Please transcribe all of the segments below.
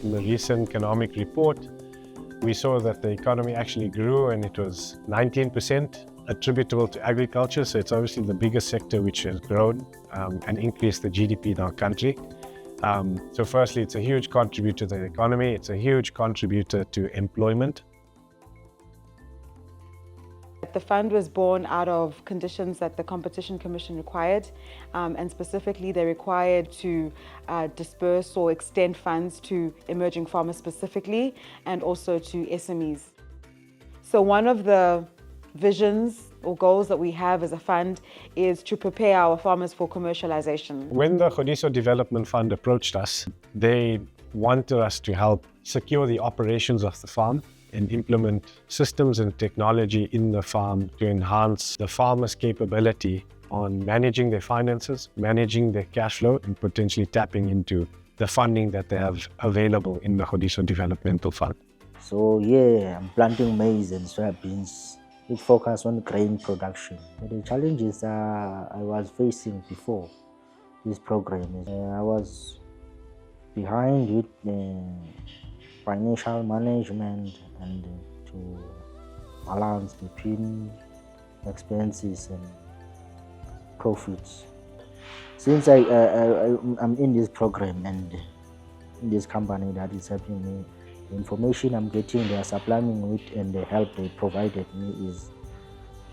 In the recent economic report, we saw that the economy actually grew, and it was 19% attributable to agriculture. So it's obviously the biggest sector which has grown and increased the GDP in our country. So firstly, it's a huge contributor to the economy. It's a huge contributor to employment. The fund was born out of conditions that the Competition Commission required, and specifically they required to disperse or extend funds to emerging farmers specifically, and also to SMEs. So one of the visions or goals that we have as a fund is to prepare our farmers for commercialization. When the Kgodiso Development Fund approached us, they wanted us to help secure the operations of the farm and implement systems and technology in the farm to enhance the farmer's capability on managing their finances, managing their cash flow, and potentially tapping into the funding that they have available in the Kgodiso Developmental Fund. So yeah, I'm planting maize and soybeans with focus on grain production. The challenges I was facing before this program is I was behind with financial management and to balance between expenses and profits. Since I'm in this program and in this company that is helping me, the information I'm getting, they are supplying with, and the help they provided me is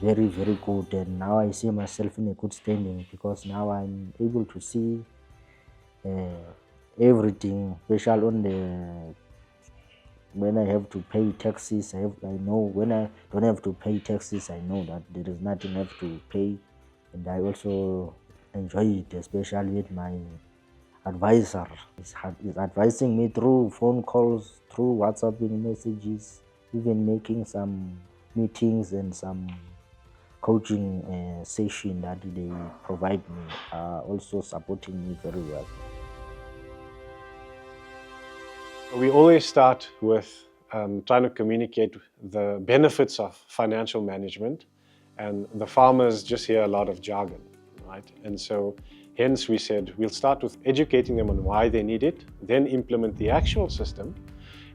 very, very good. And now I see myself in a good standing because now I'm able to see everything, especially on the when I have to pay taxes. I know when I don't have to pay taxes, I know that there is nothing left to pay, and I also enjoy it, especially with my advisor. He's advising me through phone calls, through WhatsApping messages, even making some meetings and some coaching session that they provide me, also supporting me very well. We always start with trying to communicate the benefits of financial management, and the farmers just hear a lot of jargon, right? And so hence we said we'll start with educating them on why they need it, then implement the actual system,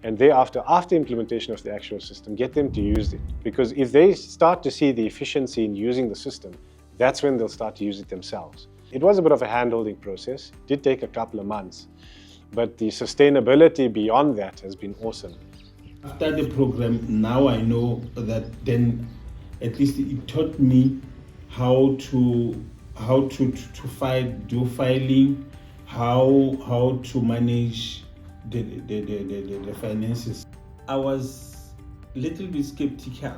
and thereafter, after implementation of the actual system, get them to use it. Because if they start to see the efficiency in using the system, that's when they'll start to use it themselves. It was a bit of a hand-holding process. It did take a couple of months, but the sustainability beyond that has been awesome. After the program, now I know that then at least it taught me how to do filing, how to manage the finances. I was a little bit skeptical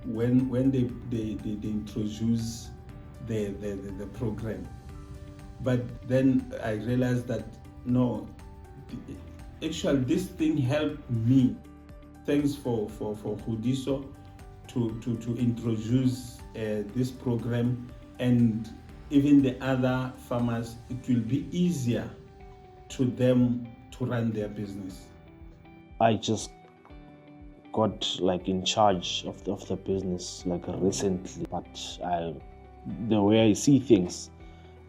when they introduced the program, but then I realized that no, actually this thing helped me. Thanks for Kgodiso to introduce this program, and even the other farmers, it will be easier to them to run their business. I just got in charge of the business recently, but the way I see things,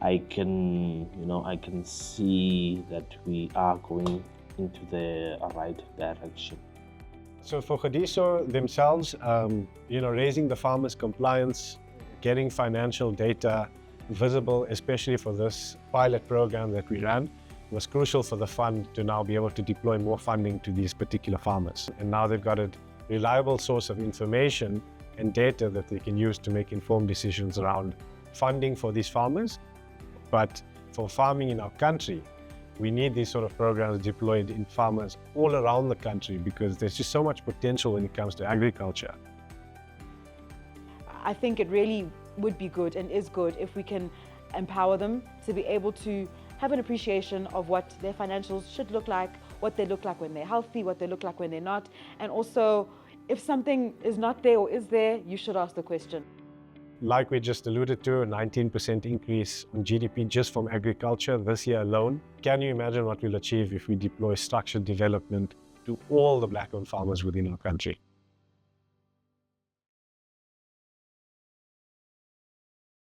I can see that we are going into the right direction. So for Kgodiso themselves, raising the farmers' compliance, getting financial data visible, especially for this pilot program that we ran, was crucial for the fund to now be able to deploy more funding to these particular farmers. And now they've got a reliable source of information and data that they can use to make informed decisions around funding for these farmers. But for farming in our country, we need these sort of programs deployed in farmers all around the country, because there's just so much potential when it comes to agriculture. I think it really would be good and is good if we can empower them to be able to have an appreciation of what their financials should look like, what they look like when they're healthy, what they look like when they're not, and also if something is not there or is there, you should ask the question. Like we just alluded to, a 19% increase in GDP just from agriculture this year alone. Can you imagine what we'll achieve if we deploy structured development to all the black-owned farmers within our country?